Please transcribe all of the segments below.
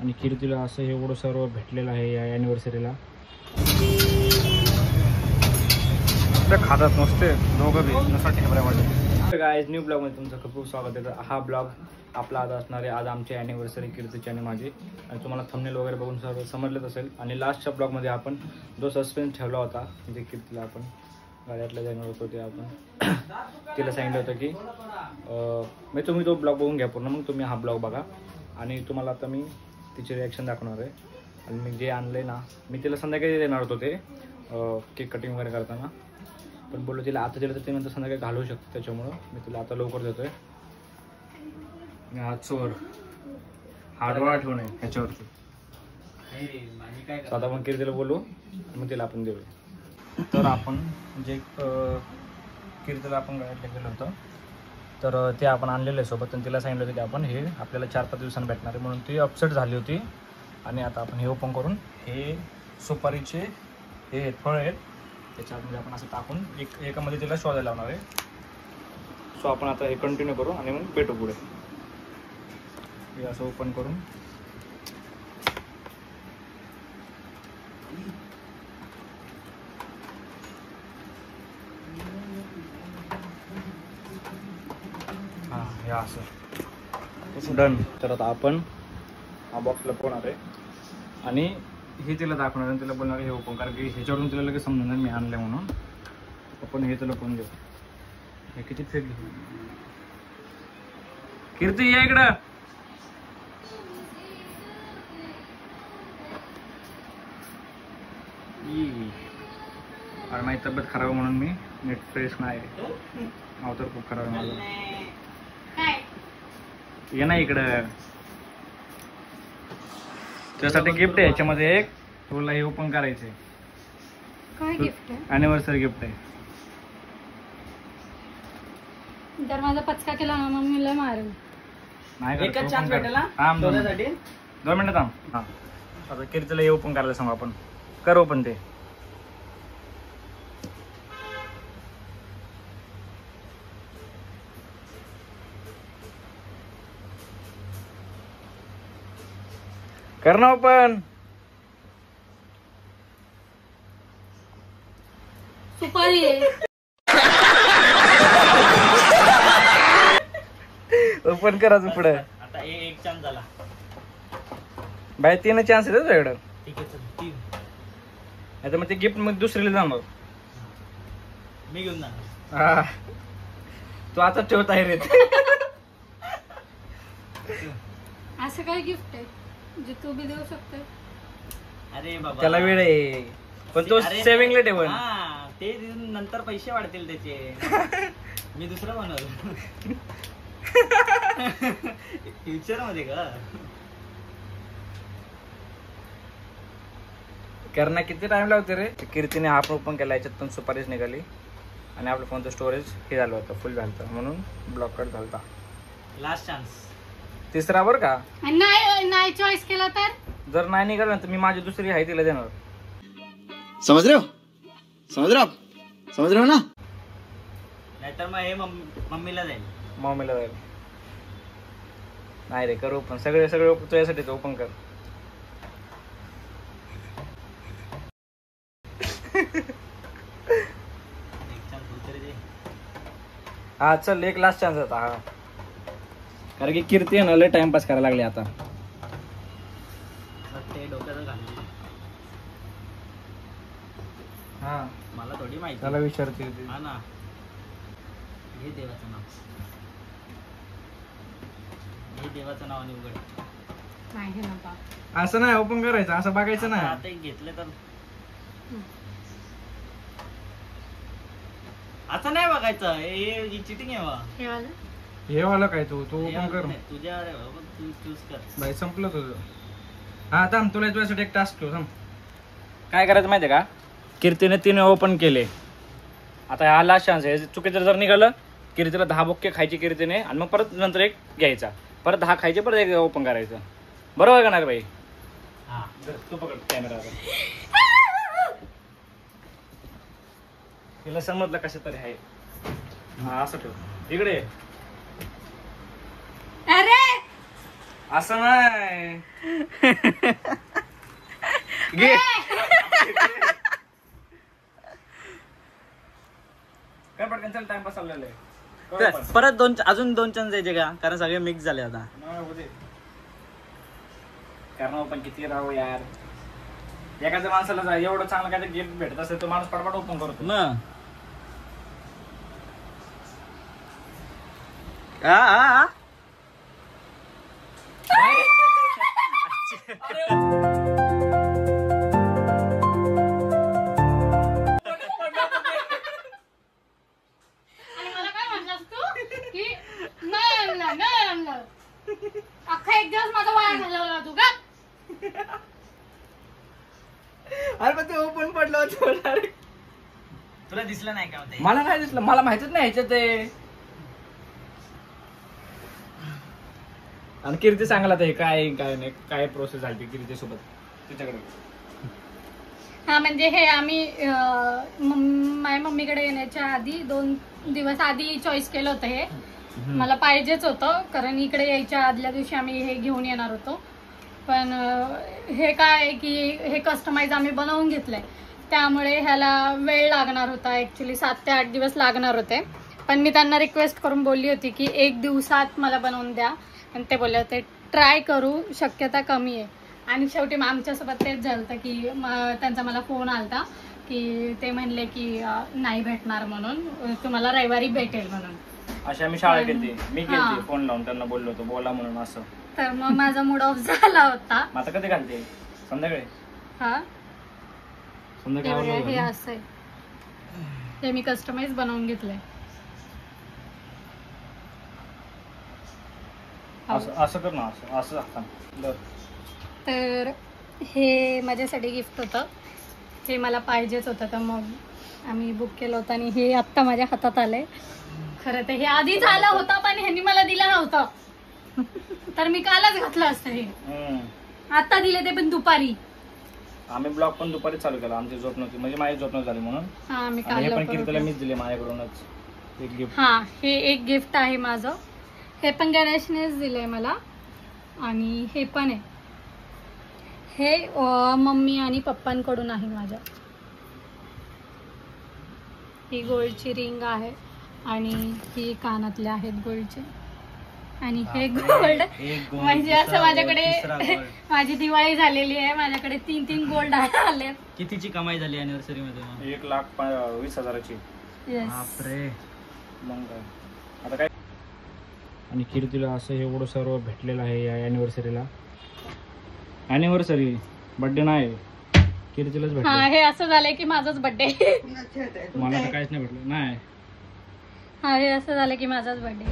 आणि कीर्तीला असं एवढं सर्व भेटलेलं आहे या अॅनिव्हर्सरीला. खातात नसते दोघं बी नसाठी गाईज न्यू ब्लॉगमध्ये तुमचं खूप खूप स्वागत आहे. हा ब्लॉग आपला आज असणार आहे. आज आमची अॅनिव्हर्सरी कीर्तीची आणि माझी, आणि तुम्हाला थंबनेल वगैरे बघून सर्व समजलंच असेल. आणि लास्टच्या ब्लॉगमध्ये आपण जो सस्पेन्स ठेवला होता, म्हणजे कीर्तीला आपण गाड्यातल्या जाणार होतो, ते आपण तिला सांगितलं होतं की मी तुम्ही तो ब्लॉग बघून घ्या पूर्ण, मग तुम्ही हा ब्लॉग बघा. आणि तुम्हाला आता मी तिचे रिॲक्शन दाखवणार आहे. आणि मी जे आणलं आहे ना, मी तिला संध्याकाळी देणार होतो ते केक कटिंग वगैरे करताना, पण बोललो तिला आता दिलं तर ते नंतर संध्याकाळी घालवू शकतो, त्याच्यामुळं मी तिला आता लवकर देतोय. हा चोर हार्डवर आठवण आहे ह्याच्यावरती. आता आपण कीर्तीला बोलू, मग तिला आपण देऊ. तर आपण जे कीर्तीला आपण गाडीला गेलो होतं, तर ते आपण आणलेलं आहे सोबत. आणि तिला सांगितलं होतं की आपण हे आपल्याला 4-5 दिवसांनी भेटणार आहे, म्हणून ती अपसेट झाली होती. आणि आता आपण हे ओपन करून हे सुपारीचे हे फळ आहेत, त्याच्यामध्ये आपण असं टाकून एकामध्ये तिला शोधायला लावणार आहे. सो आपण आता हे कंटिन्यू करू आणि मग भेटू पुढे. हे असं ओपन करून हां हे असं डन. तर आता आपण हा बॉक्स लपवणार आहे आणि हे तिला दाखवणार आणि तिला बोलणार हे ओपन, कारण की ह्याच्यावरून तिला लगेच समजणार मी आणलं म्हणून. आपण हे तुला कोण देऊ. हे किती फेक कीर्ती या इकडं. अरे माझी तब्येत खराब म्हणून मी नेट फ्रेश नाही. अवतर खूप खराब आहे माझं. ये ना इकडं. त्यासाठी गिफ्ट आहे याच्यामध्ये एक, तुला हे ओपन करायचंय. काय गिफ्ट आहे? अॅनिव्हर्सरी गिफ्ट आहे. जर माझा पचका केला ना मग मी लय मारेल. नाही एकच चान्स भेटेल ना थांब 2 मिनिटं थांब. हा आता कीर्तीला हे ओपन करायला सांगू आपण. कर ओपन ते. कर ना ओपन. सुपारी आहे. ओपन करायचं पुढे. आता एक चान्स झाला. बाय 3 चान्स आहे तुझ्याकडं. ठीक आहे चल 3. आता मग ते गिफ्ट मग दुसरीला जाणार. मी घेऊन जाणार. हा तू आता ठेवत आहे रे. असं काय गिफ्ट आहे जे तू बी देऊ शकते? अरे बाबा त्याला वेळ आहे, पण तो सेव्हिंगला ठेवल. हा ते नंतर पैसे वाढतील त्याचे. मी दुसरं बनवलं फ्युचर मध्ये का. करणं किती टाइम लावते रे. कीर्तीने हा ओपन केला, याच्यात पण सुपारीच निघाली आणि आपलं फोनचं स्टोरेज हे झालं होतं, फुल झालं होतं, म्हणून ब्लॉक कट झाला होता. लास्ट चान्स तिसरा बर का. नाही चॉईस केला तर जर नाही निघालं तर मी माझी दुसरी आहे तिला देणार. समझ रहे हो ना. नाहीतर मग हे मम्मीला जाईल. मम्मीला जाईल. नाही रे कर ओपन. सगळे तुझ्यासाठी ओपन कर. एक चान्स तरी दे. हा चल एक लास्ट चान्स होता हा, कारण की कीर्ती आहे ना लय टाइमपास करायला लागली आता. ते डोक्याचं घालून. हा मला थोडी माहिती. त्याला विचारते. हा ना. हे देवाचं नाव. हे देवाचं नाव आणि उघड. नाही ना बा. असं नाही ओपन करायचं, असं बघायचं नाही. आता एक घेतलं तर असं नाही बघायचं. हे चिटिंग आहे बा. हे वाला हे वाला काय तू ओपन कर. तुझ्या तू चूज कर. बाई संपलं तुझं. हा थांब तुला तुझ्यासाठी एक टास्क ठेव. थांब काय करायचं माहितीये का. कीर्तीने 3 ओपन केले. आता हा लास्ट चान्स आहे. चुकीचं जर निघालं कीर्तीला 10 बुक्के खायची कीर्तीने, आणि मग परत नंतर एक घ्यायचा, परत 10 खायचे, परत एक ओपन करायचं. बरोबर का नाही बाई. हा तू पकड कॅमेरा. तिला समजलं कसं तरी आहे. हा असं ठेव इकडे. अरे असं नाही घे. काय पटकन चल टाइमपास चाललेला आहे. परत अजून 2 चान्स द्यायचे का, कारण सगळे मिक्स झाले आता. कारण पण किती राहू यार. एखाद्या माणसाला एवढं चांगलं काय गिफ्ट भेटत असेल तो माणूस पटपट ओपन करतो ना. आणि मला काय म्हणलास तू की नाही आणलं अख्खा 1 दिवस माझा वाया घालवला तू का. अरे पण ते ओपन पडलं होतं. तुला दिसलं नाही का ते? मला नाही दिसलं. मला माहितच नाही ह्याच्यात ते. आणि कीर्ती सांगायला ते काय काय नाही काय प्रोसेस झाली कीर्ती सोबत तिच्याकडे. हा म्हणजे हे आम्ही माझ्या मम्मीकडे येण्याच्या आधी 2 दिवस आधी चॉईस केलं होतं. हे मला पाहिजेच होतं कारण इकडे यायच्या आदल्या दिवशी आम्ही हे घेऊन येणार होतो. पण हे काय आहे की हे कस्टमाइज आम्ही बनवून घेतलंय त्यामुळे ह्याला वेळ लागणार होता. ऍक्च्युली 7 ते 8 दिवस लागणार होते. पण मी त्यांना रिक्वेस्ट करून बोलली होती की 1 दिवसात मला बनवून द्या. आणि ते बोलले होते ट्राय करू, शक्यता कमी आहे. आणि शेवटी मग आमच्यासोबत तेच झालं की त्यांचा मला फोन आलता की ते म्हणले की नाही भेटणार म्हणून, तुम्हाला रविवारी भेटेल म्हणून. अशी आम्ही शाळा केली. मी केली फोन लावून त्यांना बोललो होतो बोला म्हणून असं. तर मग माझा मूड ऑफ झाला होता. आता कधी घालते संध्याकाळी. हा संध्याकाळी हे असं आहे. ते मी कस्टमाइज बनवून घेतलंय. असं कर ना असं असं. तर हे माझ्यासाठी गिफ्ट होतं. हे मला पाहिजेच होतं तर मग आम्ही बुक केलं होतं आणि हे आत्ता माझ्या हातात आलंय. खरं तर हे आधीच आलं होतं पण ह्यांनी मला दिलं नव्हतं तर मी कालच घातलं असतं. हे आता दिले ते पण दुपारी. आम्ही ब्लॉग पण दुपारी चालू केला. आमची झोप नव्हती म्हणजे माझी झोप नव्हती झाली म्हणून. हा मी हे पण काल कीर्तीला मीच दिले माझ्याकडूनच एक गिफ्ट. हा हे एक गिफ्ट आहे माझं. हे पण गणेशनेच दिलंय मला. आणि हे पण आहे हे मम्मी आणि पप्पांकडून आहे माझ्या. ही गोल्डची रिंग आहे आणि ही कानातले आहेत गोल्डचे. आणि हे गोल्ड म्हणजे असं माझ्याकडे माझी दिवाळी झालेली आहे. माझ्याकडे 3 गोल्ड आले. कितीची कमाई झाली अॅनिव्हर्सरी मध्ये? 1,20,000ची. बापरे. मग काय आता काय. आणि कीर्तीला असं एवढं सर्व भेटलेलं आहे या अॅनिव्हर्सरीला. अॅनिव्हर्सरी बर्थडे नाही कीर्तीलाच भेटलं. हा हे असं झालंय की माझाच बर्थडे. मला तर काहीच नाही भेटलं नाही. हा हे असं झालं की माझाच बर्थडे.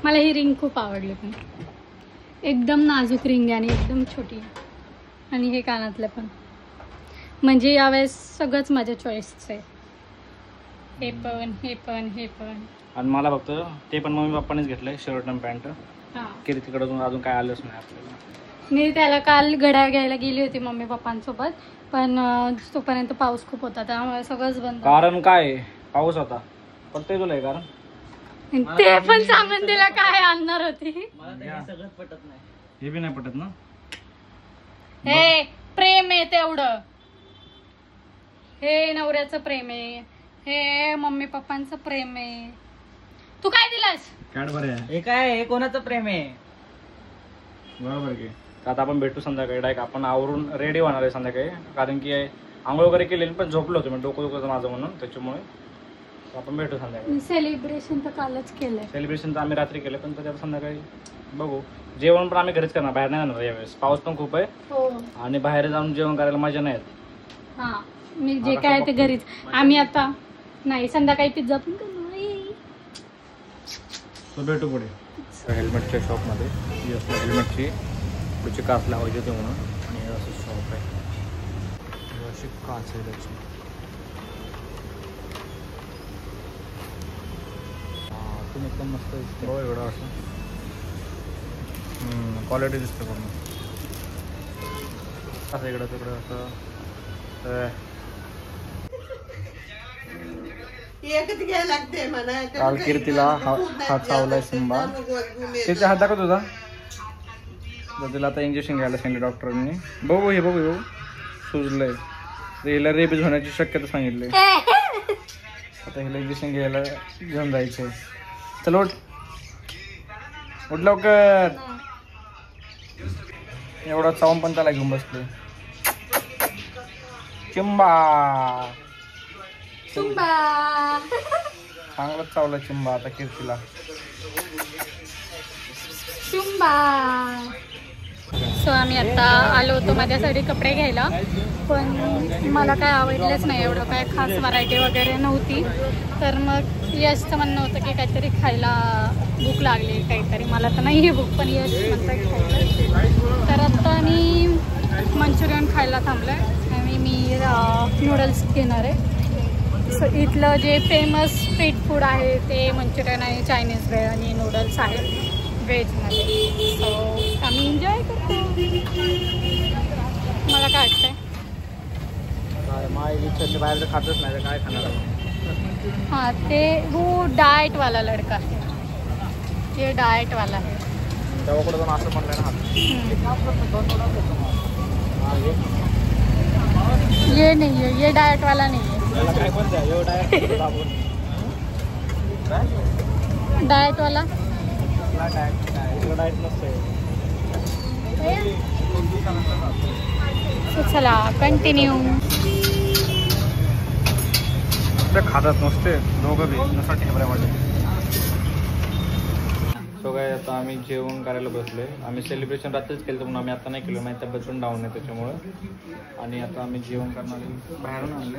मला ही रिंग खूप आवडली. पण एकदम नाजूक रिंग आहे आणि एकदम छोटी. आणि हे कानातलं पण म्हणजे यावेळेस सगळंच माझ्या चॉईसचं आहे. हे पण हे पण हे पण. आणि मला फक्त ते पण मम्मी पप्पानेच घेतलंय शर्ट आणि पॅन्ट. कीर्तीकडून अजून काय आलंच नाही आपल्याला. मी त्याला काल घड्याळ घ्यायला गेली होती मम्मी पप्पांसोबत पण तोपर्यंत पाऊस खूप होता त्यामुळे सगळंच बंद. कारण काय पाऊस होता पण ते तुला कारण ते पण सांगून तिला काय आणणार होती. सगळंच पटत नाही. हे बी नाही पटत ना. हे प्रेम आहे तेवढं. हे नवऱ्याचं प्रेम आहे. हे मम्मी पप्पांचं प्रेम आहे. तू काय दिलास? कॅडबरी आहे. हे काय हे कोणाचं प्रेम आहे? बरोबर की. आता आपण भेटू संध्याकाळी. डायरेक्ट आपण आवरून रेडी होणार आहे संध्याकाळी. कारण की आंघोळ वगैरे केलेली पण झोपलो होतो मी. डोकं दुखतं माझं म्हणून त्याच्यामुळे आपण भेटू संध्याकाळी. सेलिब्रेशन तर कालच केलंय. सेलिब्रेशन तर आम्ही रात्री केलं पण त्याच्यावर संध्याकाळी बघू. जेवण पण आम्ही घरीच करणार बाहेर नाही जाणार यावेळेस. पाऊस पण खूप आहे. हो आणि बाहेर जाऊन जेवण करायला मजा नाही येत. हा मी जे काय ते घरीच. आम्ही आता नाही संध्याकाळी पिझ्झा पण करणार. भेटू पुढे हेल्मेटच्या शॉपमध्ये. ही असल्या हेल्मेटची पुढची काच लावायची होती म्हणून. आणि असं शॉप आहे. अशी काच आहे त्याची. पण एकदम मस्त दिसते हो एवढं असं. क्वालिटी दिसते पूर्ण असं इकडं तिकडं असं. काल कीर्तीला हात चावलाय सिंबा. त्याच्या हात दाखवत होता तर तिला आता इंजेक्शन घ्यायला सांगितलं डॉक्टरांनी. बघू हे बघू सुजलंय. हिला रेबीज होण्याची शक्यता सांगितली. आता हिला इंजेक्शन घ्यायला घेऊन जायचंय. चल उठ उठ लवकर. एवढा चावून पण त्याला घेऊन बसले. चिंबा चांगलाच चावला चिंबा आता कीर्तीला. सो आम्ही आता आलो होतो माझ्यासाठी कपडे घ्यायला, पण मला काय आवडलंच नाही. एवढं काय खास व्हरायटी वगैरे नव्हती. तर मग यशचं म्हणणं होतं की काहीतरी खायला भूक लागली काहीतरी. मला तर नाही आहे भूक, पण यश म्हणतं खायला. तर आता आम्ही मंचुरियन खायला थांबलो आहे आणि मी नूडल्स घेणार आहे. सो इथलं जे फेमस स्ट्रीट फूड आहे ते मंचुरियन आणि चायनीज वेळ आणि नूडल्स आहेत व्हेजमध्ये. सो आम्ही एन्जॉय करतो. मला काय वाटतंय बाहेर खातच नाही काय खाणार. हाँ ते वो डाइट वाला लड़का है, ये डाइट वाला है. तेव्हाकडे जाऊन असं म्हणलं ना ये नहीं है, ये डाइट वाला नहीं है. काय पण द्या डाइट वाला डाएट नसते. तो चला कंटिन्यू. खातात नसते दोघं बी नुसतं ठेवल्यामध्ये. सो काय आता आम्ही जेवण करायला बसलोय. आम्ही सेलिब्रेशन रात्रीच केलं म्हणून आम्ही आता नाही केलं. माझी तब्येत पण डाऊन आहे त्याच्यामुळं. आणि आता आम्ही जेवण करणार बाहेरून आणले.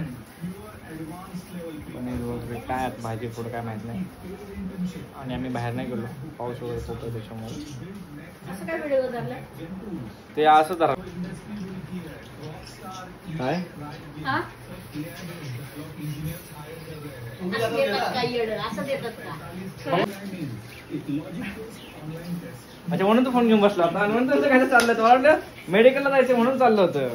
पनीर वगैरे काय आता भाजी पुढं काय माहीत नाही. आणि आम्ही बाहेर नाही गेलो, पाऊस वगैरे होतो त्याच्यामुळे. ते असं धरा काय अच्छा म्हणून तू फोन घेऊन बसला होता. आणि म्हणून काय चाललं होतं. मला वाटलं मेडिकलला जायचं म्हणून चाललं होतं.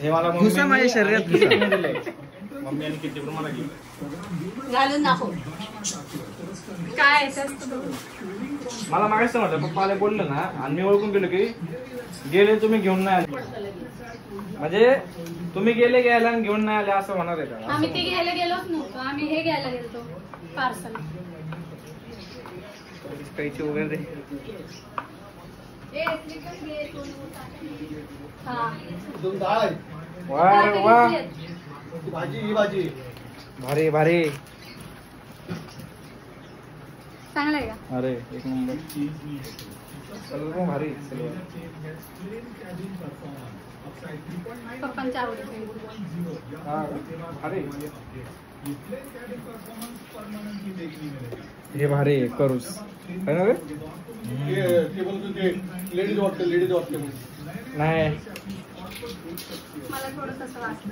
हे मला माझ्या शरीरात मम्मी आणि किती पण मला घालून दाखव काय. मला मागायचं म्हटलं पप्पाला बोललं ना आणि मी ओळखून गेलो की गेले तुम्ही घेऊन नाही आले. म्हणजे तुम्ही गेले घ्यायला आणि घेऊन नाही आले असं होणार आहे का. आम्ही ते घ्यायला गेलोच नव्हतो. आम्ही हे घ्यायला गेलो पार्सल. कैची वगैरे भारी भारी चांगलं आहे का. अरे एक नंबर भारी. पप्पांच्या आवडीचे भारी हे भारी करूस है ना रे. लेडीज वाटते नाही मला थोडं तसं वाटतं.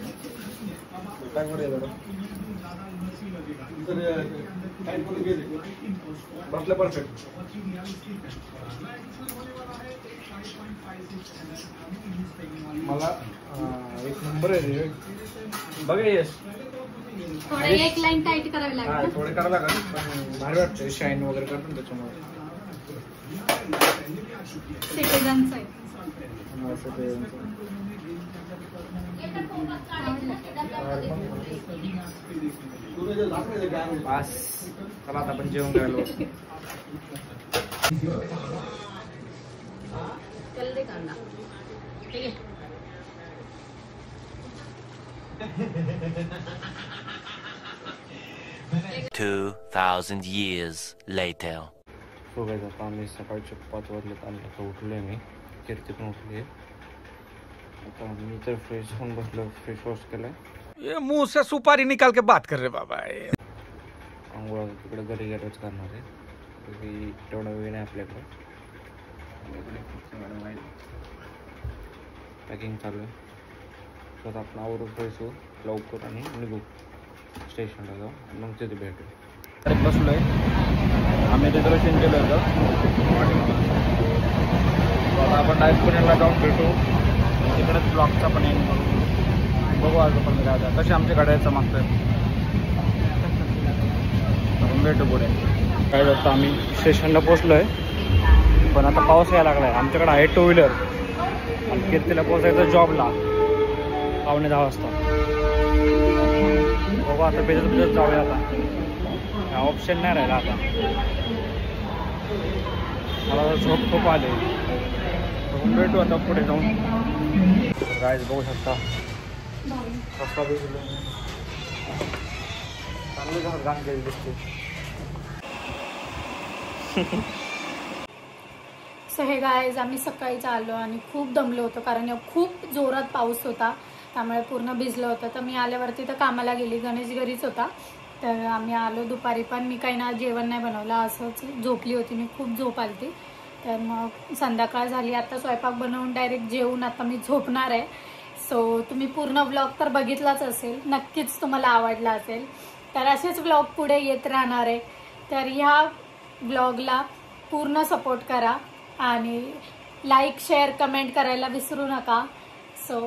बसलं परफेक्ट. मला एक नंबर आहे रे. बघा यश थोडं एक लाईन टाईट करावी लागेल. थोडे करावं लागेल पण भारी वाटतं. शाईन वगैरे करतो त्याच्यामुळे. सिटिझन्स आहे. बस चला आता आपण जेवण करायला बसू. ठीक आहे. 2000 years later. सो गाइस आता आम्ही सकाळचे 5 वाजलेत आणि आता उठलोय मी. कीर्ती पण उठली. आता मी तर फ्रेश होऊन बसलो. फेस वॉश केलाय. ये मुंह से सुपारी निकाल के बात कर रहे बाबा. आंघोळ तिकडे घरी गेलोच करणार आहे. तेवढा वेळ नाही आपल्याकडे. पॅकिंग चालू आहे. तर आपण आवरून फ्रेश होऊ लवकर आणि निघू स्टेशनला जाऊ. मग तिथे भेटू. डायरेक्ट बसलो आहे. आम्ही रिझर्वेशन केलं होतं. आता आपण डायरेक्ट पुण्याला जाऊन भेटू. तिकडेच ब्लॉकचा पण एंड करू. बघू आजपर्यंत काय होतं. कशी आमच्या गाड्या मागतोय. आपण भेटू पुढे. काय जातं आम्ही स्टेशनला पोचलो आहे, पण आता पाऊस यायला लागला आहे. आमच्याकडे आहे टू व्हीलर आणि कीर्तीला पोचायचं जॉबला 9:15 वाजता. बघू आता भिजत जाऊया. आता ऑप्शन नाही राहिला. आता मला झोप खूप आले. भेटू आता पुढे जाऊन. गाईज बघू शकता रस्ता भिजलो. चांगली घरात गाण केली दिसते. सो हे गाईज आम्ही सकाळीच आलो आणि खूप दमलो होतो कारण खूप जोरात पाऊस होता, त्यामुळे पूर्ण भिजलं होतं. तर मी आल्यावरती तर कामाला गेली, गणेश घरीच होता. तर आम्ही आलो दुपारी, पण मी काही ना जेवण नाही बनवलं, असंच झोपली होती मी, खूप झोप आली ती. तर मग संध्याकाळ झाली, आता स्वयंपाक बनवून डायरेक्ट जेवून आता मी झोपणार आहे. सो तुम्ही पूर्ण व्लॉग तर बघितलाच असेल, नक्कीच तुम्हाला आवडला असेल. तर असेच व्लॉग पुढे येत राहणार आहे. तर ह्या व्लॉगला पूर्ण सपोर्ट करा आणि लाईक शेअर कमेंट करायला विसरू नका. सो